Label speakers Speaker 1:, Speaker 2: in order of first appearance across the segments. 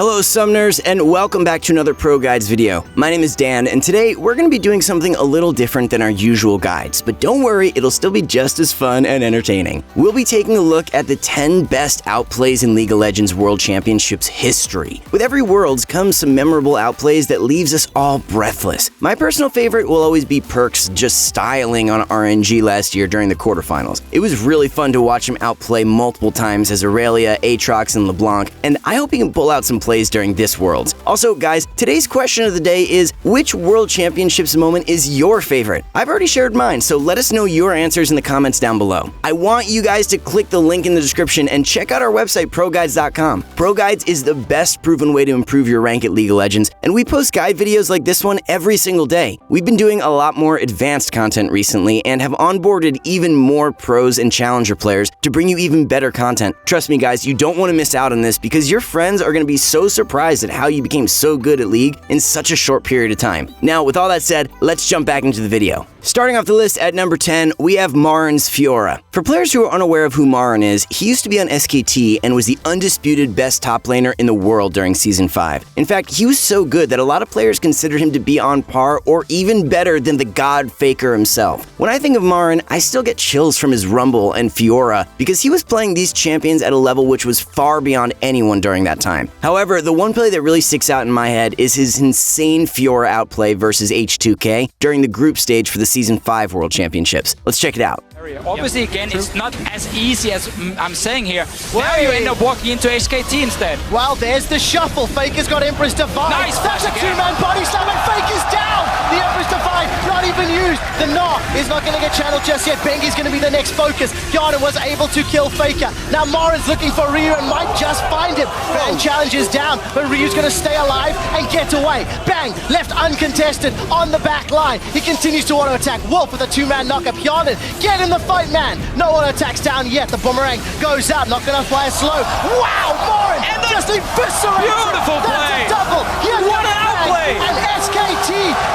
Speaker 1: Hello Summoners, and welcome back to another Pro Guides video. My name is Dan, and today we're going to be doing something a little different than our usual guides, but don't worry, it'll still be just as fun and entertaining. We'll be taking a look at the 10 best outplays in League of Legends World Championships history. With every Worlds comes some memorable outplays that leaves us all breathless. My personal favorite will always be PerkZ just styling on RNG last year during the quarterfinals. It was really fun to watch him outplay multiple times as Aurelia, AATROX, and LeBlanc, and I hope he can pull out some plays during this Worlds. Also, guys, today's question of the day is, which World Championships moment is your favorite? I've already shared mine, so let us know your answers in the comments down below. I want you guys to click the link in the description and check out our website, ProGuides.com. ProGuides is the best proven way to improve your rank at League of Legends, and we post guide videos like this one every single day. We've been doing a lot more advanced content recently and have onboarded even more pros and challenger players to bring you even better content. Trust me, guys, you don't want to miss out on this because your friends are going to be so surprised at how you became so good at League in such a short period of time. Now, with all that said, let's jump back into the video. Starting off the list at number 10, we have Marin's FIORA. For players who are unaware of who Marin is, he used to be on SKT and was the undisputed best top laner in the world during Season 5. In fact, he was so good that a lot of players considered him to be on par or even better than the god Faker himself. When I think of Marin, I still get chills from his Rumble and FIORA because he was playing these champions at a level which was far beyond anyone during that time. However, the one play that really sticks out in my head is his insane FIORA outplay versus H2K during the group stage for the Season 5 World Championships. Let's check it out.
Speaker 2: Obviously, again, it's not as easy as I'm saying here. Now you end up walking into SKT instead.
Speaker 3: Well, there's the shuffle. Faker's got Empress Divine.
Speaker 2: Nice.
Speaker 3: That's a two-man body slam, and Faker's down. The Empress Divine not even used. The Gnar is not going to get channeled just yet. Bengi's going to be the next focus. Yana was able to kill Faker. Now Marin's looking for Ryu and might just find him. And challenge is down, but Ryu's going to stay alive and get away. Bang! Left uncontested on the back line. He continues to auto-attack. Wolf with a two-man knock-up. Yana, get in the fight, man. No auto-attacks down yet. The boomerang goes out. Not going to fly slow. Wow! Marin just eviscerates.
Speaker 2: Beautiful play.
Speaker 3: That's a double.
Speaker 2: What an outplay.
Speaker 3: And SKT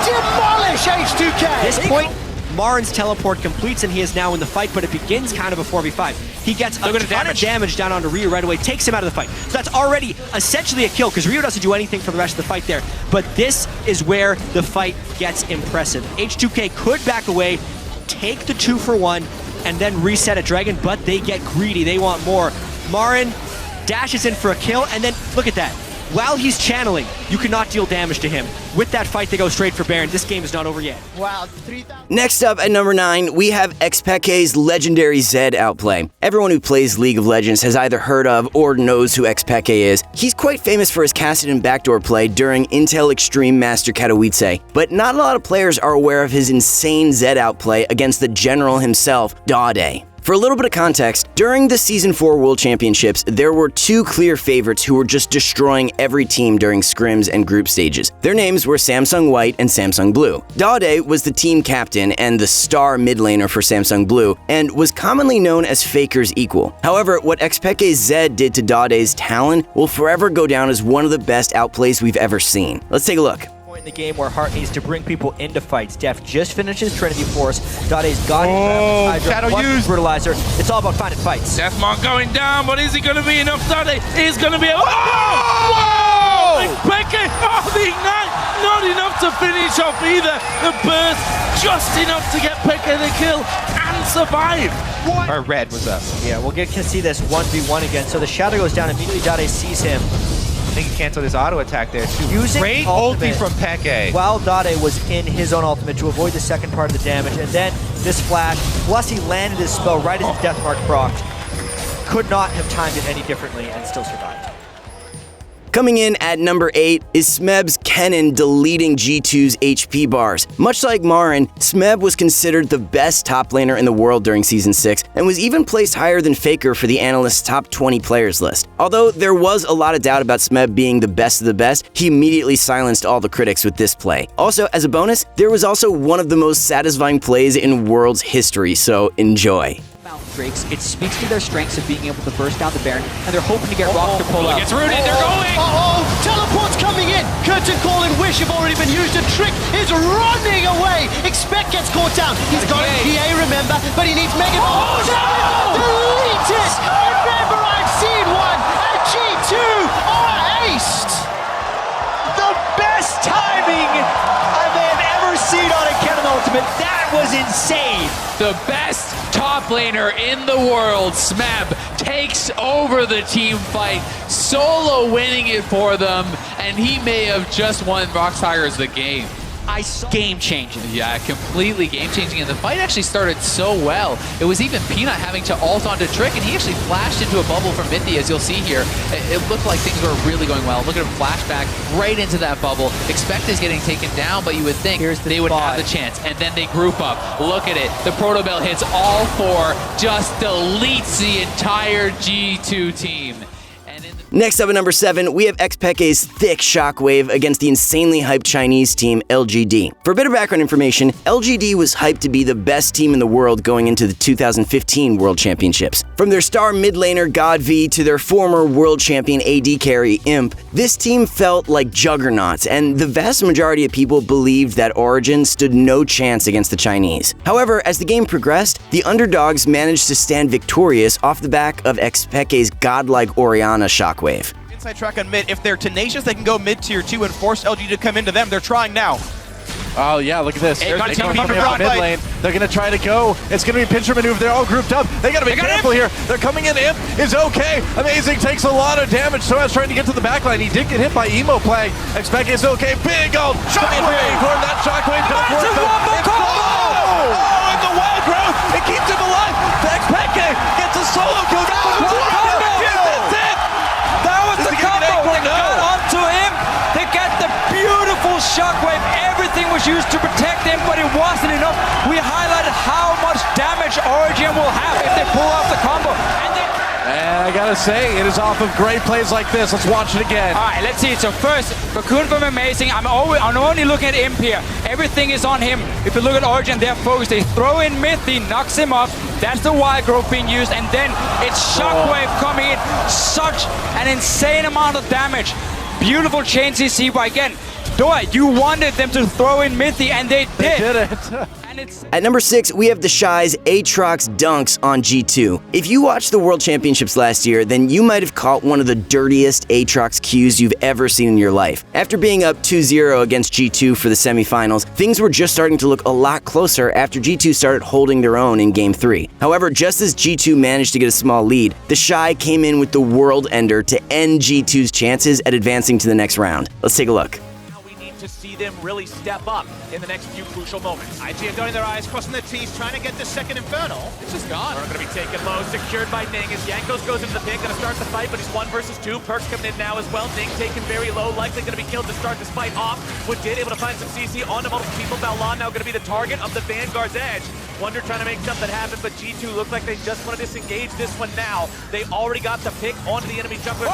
Speaker 3: demolish H2K.
Speaker 4: At this point, Marin's teleport completes and he is now in the fight, but it begins kind of a 4v5. He gets a ton of damage down onto Ryu right away, takes him out of the fight. So that's already essentially a kill because Ryu doesn't do anything for the rest of the fight there. But this is where the fight gets impressive. H2K could back away, take the 2-for-1, and then reset a dragon, but they get greedy. They want more. Marin dashes in for a kill, and then look at that. While he's channeling, you cannot deal damage to him. With that fight, they go straight for Baron. This game is not over yet.
Speaker 3: Wow, 3,000.
Speaker 1: Next up at number 9, we have XPEKE'S legendary Zed outplay. Everyone who plays League of Legends has either heard of or knows who XPEKE is. He's quite famous for his Kassadin backdoor play during Intel Extreme Master Katowice, but not a lot of players are aware of his insane Zed outplay against the general himself, Dade. For a little bit of context, during the Season 4 World Championships, there were two clear favorites who were just destroying every team during scrims and group stages. Their names were Samsung White and Samsung Blue. Dade was the team captain and the star mid laner for Samsung Blue, and was commonly known as FAKER'S equal. However, what XPEKE'S Zed did to Dade's Talon will forever go down as one of the best outplays we've ever seen. Let's take a look.
Speaker 5: In the game where Hart needs to bring people into fights. Def just finishes Trinity Force. Dade's got him.
Speaker 6: Shadow used.
Speaker 5: Brutalizer. It's all about finding fights.
Speaker 6: Deathmark going down, but is it going to be enough? Dade is going to be. Oh! XPEKE! Oh, the ignite! Not enough to finish off either. The burst just enough to get Peke the kill and survive. What? Our red was up.
Speaker 5: Yeah, we'll get to see this 1v1 again. So the Shadow goes down immediately. Dade sees him.
Speaker 6: I think he canceled his auto attack there too.
Speaker 5: Using
Speaker 6: great ulti from Peke.
Speaker 5: While Dade was in his own ultimate to avoid the second part of the damage, and then this flash, plus he landed his spell right as his Deathmark procced. Could not have timed it any differently and still survived.
Speaker 1: Coming in at number 8 is SMEB'S KENNEN deleting G2's HP bars. Much like Marin, SMEB was considered the best top laner in the world during Season 6, and was even placed higher than Faker for the analyst's top 20 players list. Although there was a lot of doubt about SMEB being the best of the best, he immediately silenced all the critics with this play. Also, as a bonus, there was also one of the most satisfying plays in World's history, so enjoy.
Speaker 7: Drakes, it speaks to their strengths of being able to burst down the Baron, and they're hoping to get Rock to pull up.
Speaker 2: It's rooted, they're going!
Speaker 3: Teleport's coming in! Curtain Call and Wish have already been used, and Trick is running away! XPEKE gets caught down, he's got a PA, remember, but he needs Mega... Delete it! Remember, I've seen one! A G2 or aced!
Speaker 4: That was insane.
Speaker 2: The best top laner in the world, SMEB, takes over the team fight, solo winning it for them, and he may have just won BROXAH'S the game.
Speaker 4: Game-changing.
Speaker 2: Yeah, completely game-changing, and the fight actually started so well. It was even Peanut having to ult onto Trick, and he actually flashed into a bubble from Mithy, as you'll see here. It looked like things were really going well. Look at him flash back right into that bubble. XPEKE'S getting taken down, but you would think they would have the chance, and then they group up. Look at it. The Proto Bell hits all four, just deletes the entire G2 team.
Speaker 1: Next up at number 7, we have XPEKE'S thick Shockwave against the insanely hyped Chinese team LGD. For a bit of background information, LGD was hyped to be the best team in the world going into the 2015 World Championships. From their star mid laner GODV to their former world champion AD carry Imp, this team felt like juggernauts, and the vast majority of people believed that Origin stood no chance against the Chinese. However, as the game progressed, the underdogs managed to stand victorious off the back of XPEKE'S godlike Orianna Shockwave.
Speaker 8: Inside track on mid. If they're tenacious, they can go mid tier 2 and force LG to come into them. They're trying now.
Speaker 9: Oh yeah, look at this.
Speaker 8: Hey,
Speaker 9: They're coming from mid lane. They're going to try to go. It's going to be a pincher maneuver. They're all grouped up. They got to be careful here. They're coming in. Imp is okay. Amazing takes a lot of damage. So as trying to get to the back line. He did get hit by Emo playing. XPEKE'S okay. Big ult. Shockwave. That Shockwave does work. Oh, and the wild growth. It keeps him alive. XPEKE gets a solo kill.
Speaker 10: Shockwave, everything was used to protect him, but it wasn't enough. We highlighted how much damage Origin will have if they pull off the combo.
Speaker 9: And I gotta say, it is off of great plays like this. Let's watch it again.
Speaker 10: All right, let's see it. So first, Cocoon from Amazing. I'm only looking at Imp here. Everything is on him. If you look at Origin, they're focused. They throw in Mithy, knocks him off. That's the wild growth being used, and then it's Shockwave coming in. Such an insane amount of damage. Beautiful chain CC, but again, Doi, you wanted them to throw in Mithy, and they did.
Speaker 9: They did it.
Speaker 1: At number 6, we have the Shy's AATROX dunks on G2. If you watched the World Championships last year, then you might have caught one of the dirtiest AATROX Qs you've ever seen in your life. After being up 2-0 against G2 for the semifinals, things were just starting to look a lot closer after G2 started holding their own in Game 3. However, just as G2 managed to get a small lead, the Shy came in with the World Ender to end G2's chances at advancing to the next round. Let's take a look.
Speaker 11: To see them really step up in the next few crucial moments. IG are dotting their eyes, crossing their T's, trying to get this second Infernal.
Speaker 2: It's just gone.
Speaker 11: They're going to be taken low, secured by Ning as Jankos goes into the pit, going to start the fight, but he's 1 versus 2. Perks coming in now as well. Ning taken very low, likely going to be killed to start this fight off. Wood did able to find some CC onto multiple people. Balan now going to be the target of the Vanguard's edge. Wonder trying to make something happen, but G2 looked like they just want to disengage this one now. They already got the pick onto the enemy jungler.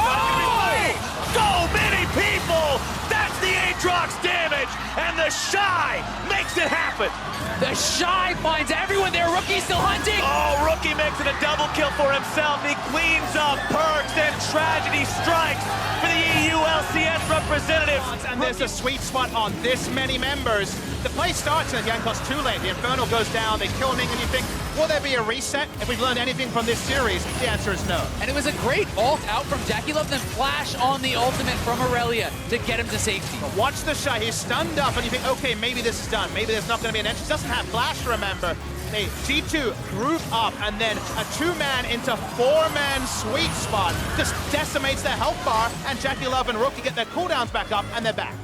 Speaker 11: So many people! That's the AATROX damage, and the Shy makes it happen.
Speaker 2: The Shy finds everyone there. Rookie still hunting.
Speaker 11: Oh, Rookie makes it a double kill for himself. He cleans up Perks, and tragedy strikes for the EU LCS representatives.
Speaker 12: And there's a sweet spot on this many members. The play starts in Jankos too late. The Infernal goes down, they kill Ning, and you think, will there be a reset? If we've learned anything from this series, the answer is no.
Speaker 2: And it was a great ult out from Jackie Love, then flash on the ultimate from Aurelia to get him to safety.
Speaker 12: But watch the Shy, he's stunned up, and you think, okay, maybe this is done. Maybe there's not going to be an entrance. Doesn't have flash, remember. They G2 group up, and then a 2-man into 4-man sweet spot just decimates their health bar, and Jackie Love and Rookie get their cooldowns back up, and they're back.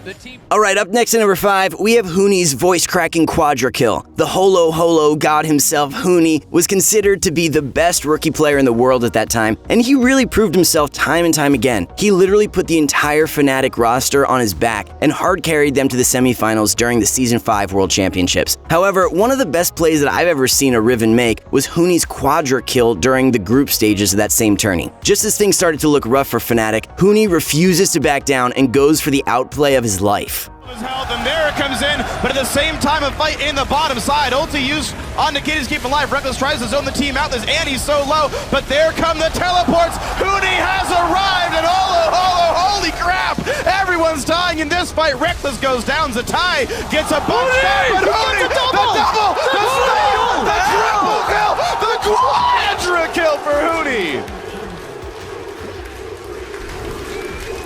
Speaker 1: Alright, up next at number 5, we have HUNI'S voice-cracking quadra kill. The holo god himself, HUNI, was considered to be the best rookie player in the world at that time, and he really proved himself time and time again. He literally put the entire Fnatic roster on his back and hard carried them to the semifinals during the Season 5 World Championships. However, one of the best plays that I've ever seen a Riven make was HUNI'S quadra kill during the group stages of that same tourney. Just as things started to look rough for Fnatic, HUNI refuses to back down and goes for the outplay of his life.
Speaker 8: And there it comes in, but at the same time a fight in the bottom side. Ulti used on Nikita's keep alive. Reckless tries to zone the team out. This Annie's so low, but there come the teleports. HUNI has arrived, and holy crap! Everyone's dying in this fight. Reckless goes down. Zatai gets a bunch shot, but HUNI, the double, the steal, the triple kill, the quadra kill for HUNI.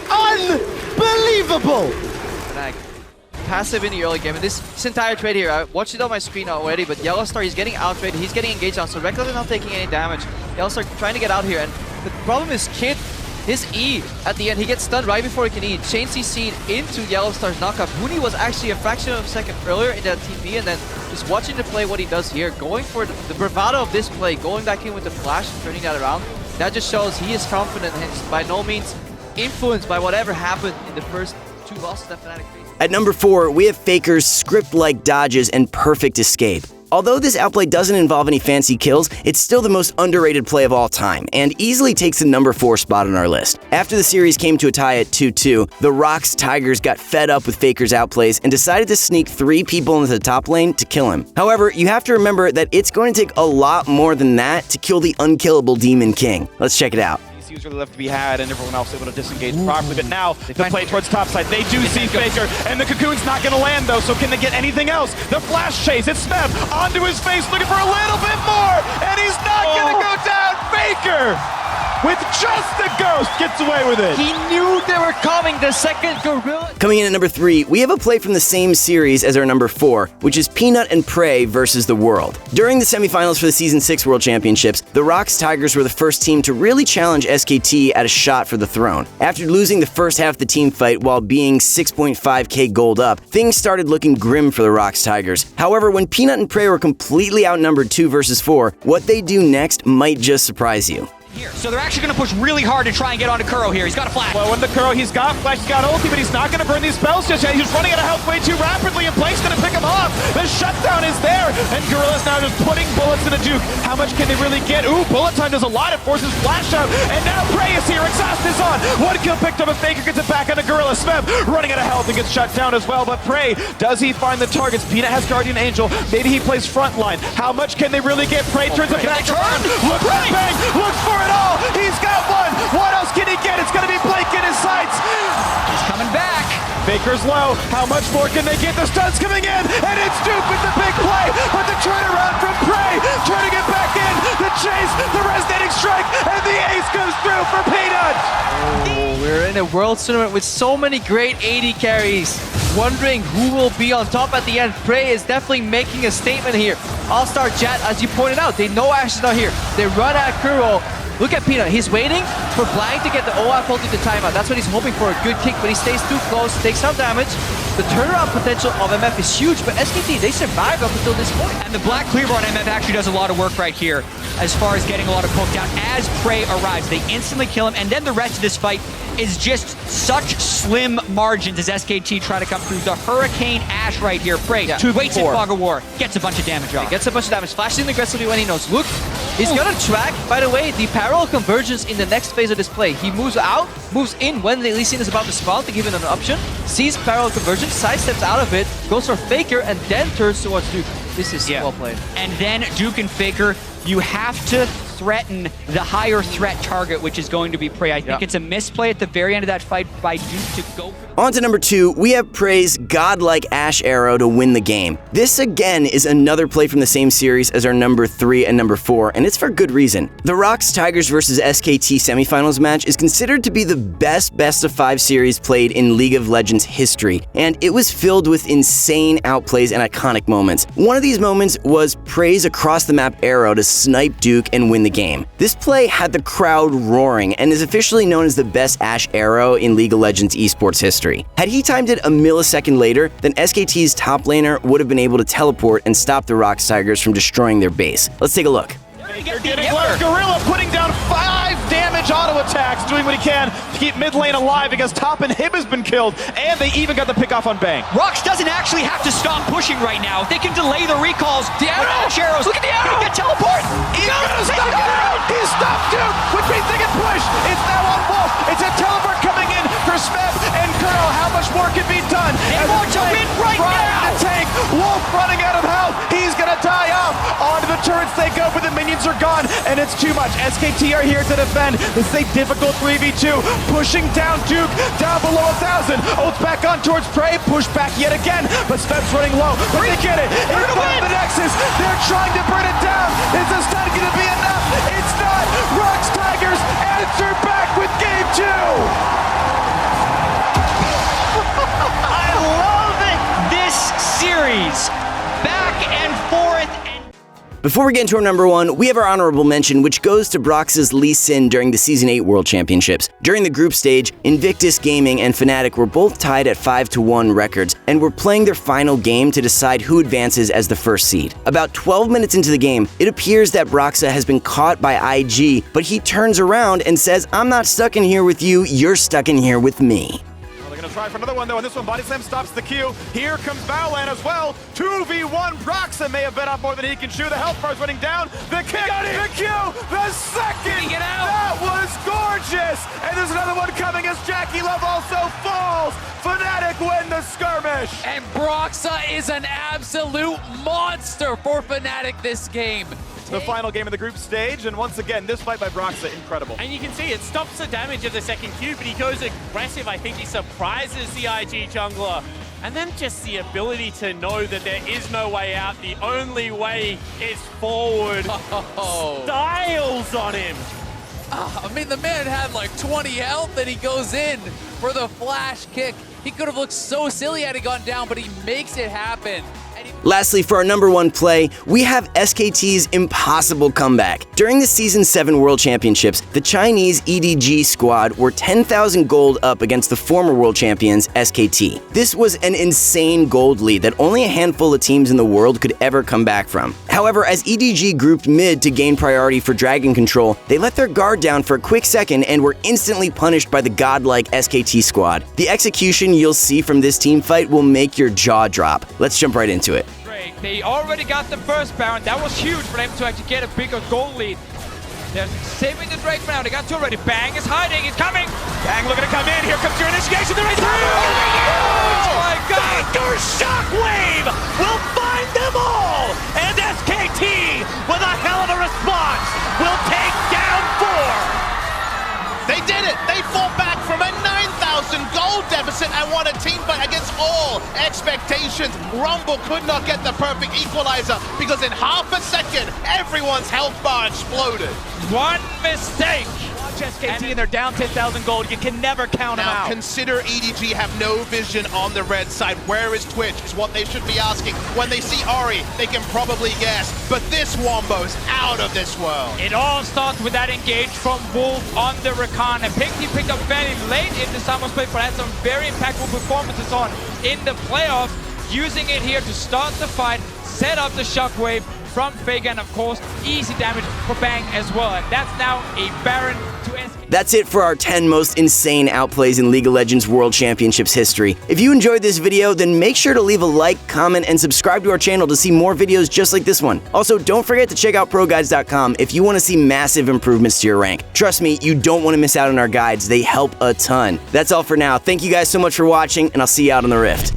Speaker 3: Unbelievable!
Speaker 13: passive in the early game. And this entire trade here, I watched it on my screen already, but Yellowstar, he's getting out-traded, he's getting engaged on, so Reckless is not taking any damage. Yellowstar trying to get out here, and the problem is Kid, his E at the end, he gets stunned right before he can E. Chain CC'd into Yellowstar's knockup. Huni was actually a fraction of a second earlier in that TP, and then just watching the play what he does here, going for the bravado of this play, going back in with the flash and turning that around, that just shows he is confident and is by no means influenced by whatever happened in the first 2 losses that Fnatic faced.
Speaker 1: At number 4, we have FAKER'S script-like dodges and perfect escape. Although this outplay doesn't involve any fancy kills, it's still the most underrated play of all time, and easily takes the number 4 spot on our list. After the series came to a tie at 2-2, the ROX got fed up with FAKER'S outplays and decided to sneak 3 people into the top lane to kill him. However, you have to remember that it's going to take a lot more than that to kill the unkillable Demon King. Let's check it out.
Speaker 8: Was really left to be had, and everyone else able to disengage properly. But now the play towards top side. They do see Faker, and the Cocoon's not going to land though. So can they get anything else? The flash chase. It's SMEB onto his face, looking for a little bit more, and he's not going to go down. Faker, with just a ghost, gets away with it.
Speaker 13: He knew they were coming. The second Gorilla.
Speaker 1: Coming in at number 3, we have a play from the same series as our number 4, which is Peanut and Prey versus the World. During the semifinals for the Season 6 World Championships, the ROX were the first team to really challenge SKT at a shot for the throne. After losing the first half of the team fight while being 6.5k gold up, things started looking grim for the ROX. However, when Peanut and Prey were completely outnumbered 2 versus 4, what they do next might just surprise you.
Speaker 4: Here. So they're actually going to push really hard to try and get onto Kuro here. He's got a flash.
Speaker 8: Well, when the Kuro, he's got flash, he's got ulti, but he's not going to burn these spells just yet. He's running out of health way too rapidly, and Blake's going to pick him off. The shutdown is there, and Gorilla's now just putting bullets in a Duke. How much can they really get? Ooh, bullet time does a lot. It forces flash out, and now Prey is here. Exhaust is on. 1 kill picked up, and Faker gets it back on the Gorilla. SMEB running out of health and gets shut down as well, but Prey, does he find the targets? Peanut has Guardian Angel. Maybe he plays frontline. How much can they really get? Prey turns it back around. Look for Bang, looks for it all. He's got one. What else can he get? It's going to be Blake in his sights.
Speaker 4: He's coming back.
Speaker 8: Faker's low. How much more can they get? The stun's coming in, and it's Duke with the big play. But the turnaround from Prey, turning it back in. The chase, the resonating strike, and the ace comes through for Peanut.
Speaker 13: Oh, we're in a World Tournament with so many great AD carries. Wondering who will be on top at the end. Prey is definitely making a statement here. All-Star Jet, as you pointed out, they know Ash is not here. They run at Kuro. Look at Peanut, he's waiting for Blank to get the OF ulti to timeout. That's what he's hoping for, a good kick, but he stays too close, takes some damage. The turnaround potential of MF is huge, but SKT, they survived up until this point.
Speaker 4: And the Black Cleaver on MF actually does a lot of work right here as far as getting a lot of poke down. As Prey arrives, they instantly kill him, and then the rest of this fight is just such slim margins as SKT try to come through. The Hurricane Ash right here. Prey waits in Fog of War, gets a bunch of damage off.
Speaker 13: Gets a bunch of damage, flashing aggressively when he knows. Look, he's gonna track, by the way, the parallel convergence in the next phase of this play. He moves out, moves in when the Lee Sin is about to spawn to give him an option, sees parallel convergence, sidesteps out of it, goes for Faker, and then turns towards Duke. This is well played.
Speaker 4: And then Duke and Faker, you have to threaten the higher threat target, which is going to be Prey. I think it's a misplay at the very end of that fight by Duke to go for
Speaker 1: On to number 2, we have Prey's godlike Ash Arrow to win the game. This again is another play from the same series as our number 3 and number 4, and it's for good reason. The ROX versus SKT semifinals match is considered to be the best of 5 series played in League of Legends history, and it was filled with insane outplays and iconic moments. One of these moments was Prey's across the map arrow to snipe Duke and win the game. This play had the crowd roaring and is officially known as the best Ash Arrow in League of Legends Esports history. Had he timed it a millisecond later, then SKT's top laner would have been able to teleport and stop the ROX from destroying their base. Let's take a look.
Speaker 8: They're getting close. Gorilla putting down 5 damage auto attacks, doing what he can to keep mid lane alive because top and Hib has been killed, and they even got the pick off on Bang.
Speaker 4: ROX doesn't actually have to stop pushing right now. If they can delay the recalls, the arrows. Look at the arrow! He can teleport!
Speaker 8: He's gonna stop Duke! He stopped Duke, which means they can push! It's now on Wolf! It's a teleport coming in for SMEB and Kuro. How much more can be done?
Speaker 4: They want to win right now!
Speaker 8: The tank, Wolf running out of health. He's gonna die off. Onto the turrets they go, but the minions are gone, and it's too much. SKT are here to defend. This is a difficult 3v2. Pushing down Duke, down below 1,000. Ult's back on towards Prey, push back yet again, but SMEB'S running low, but they get it. In front of the Nexus, they're trying to burn it down. Is this not gonna be enough? It's not. ROX answer back with game 2.
Speaker 3: I love it!
Speaker 1: Before we get into our number 1, we have our honorable mention, which goes to BROXAH'S Lee Sin during the Season 8 World Championships. During the group stage, Invictus Gaming and Fnatic were both tied at 5-1 records and were playing their final game to decide who advances as the first seed. About 12 minutes into the game, it appears that BROXAH has been caught by IG, but he turns around and says, "I'm not stuck in here with you, you're stuck in here with me."
Speaker 8: Try for another one though, and this one Body Slam stops the queue. Here comes Baolan as well. 2v1, BROXAH may have bit off more than he can chew. The health bar's running down. The kick, the Q, the second.
Speaker 2: Get out.
Speaker 8: That was gorgeous. And there's another one coming as Jackie Love also falls. Fnatic win the skirmish.
Speaker 2: And BROXAH is an absolute monster for Fnatic this game.
Speaker 8: The final game of the group stage, and once again, this fight by BROXAH, incredible.
Speaker 11: And you can see it stops the damage of the second Q, but he goes aggressive. I think he surprises the IG jungler. And then just the ability to know that there is no way out. The only way is forward. Styles on him.
Speaker 2: I mean, the man had like 20 health and he goes in for the flash kick. He could have looked so silly had he gone down, but he makes it happen.
Speaker 1: Lastly, for our number 1 play, we have SKT's impossible comeback. During the Season 7 World Championships, the Chinese EDG squad were 10,000 gold up against the former world champions, SKT. This was an insane gold lead that only a handful of teams in the world could ever come back from. However, as EDG grouped mid to gain priority for dragon control, they let their guard down for a quick second and were instantly punished by the godlike SKT squad. The execution you'll see from this team fight will make your jaw drop. Let's jump right into it.
Speaker 10: They already got the first Baron. That was huge for them to actually get a bigger goal lead. They're saving the Drake for now. They got two already. Bang is hiding. He's coming.
Speaker 8: Bang looking to come in. Here comes your initiation. They're right through.
Speaker 10: Oh my God.
Speaker 11: SHOCKWAVE will find them all. And SKT, with a hell of a response, will take down 4.
Speaker 12: They did it! They fought back from a 9,000 gold deficit and won a team fight against all expectations. Rumble could not get the perfect equalizer because in half a second, everyone's health bar exploded.
Speaker 10: One mistake.
Speaker 11: SKT and they're down 10,000 gold. You can never count them out.
Speaker 12: Now consider EDG have no vision on the red side. Where is Twitch is what they should be asking. When they see Ori, they can probably guess. But this Wombo's out of this world.
Speaker 10: It all starts with that engage from Wolf on the Rakan. And Pixie picked up fairly late in the summer split, but had some very impactful performances on in the playoffs. Using it here to start the fight, set up the Shockwave from Faker, and of course, easy damage for Bang as well. And that's now a Baron to SK.
Speaker 1: That's it for our 10 most insane outplays in League of Legends World Championships history. If you enjoyed this video, then make sure to leave a like, comment, and subscribe to our channel to see more videos just like this one. Also, don't forget to check out ProGuides.com if you want to see massive improvements to your rank. Trust me, you don't want to miss out on our guides. They help a ton. That's all for now. Thank you guys so much for watching, and I'll see you out on the Rift.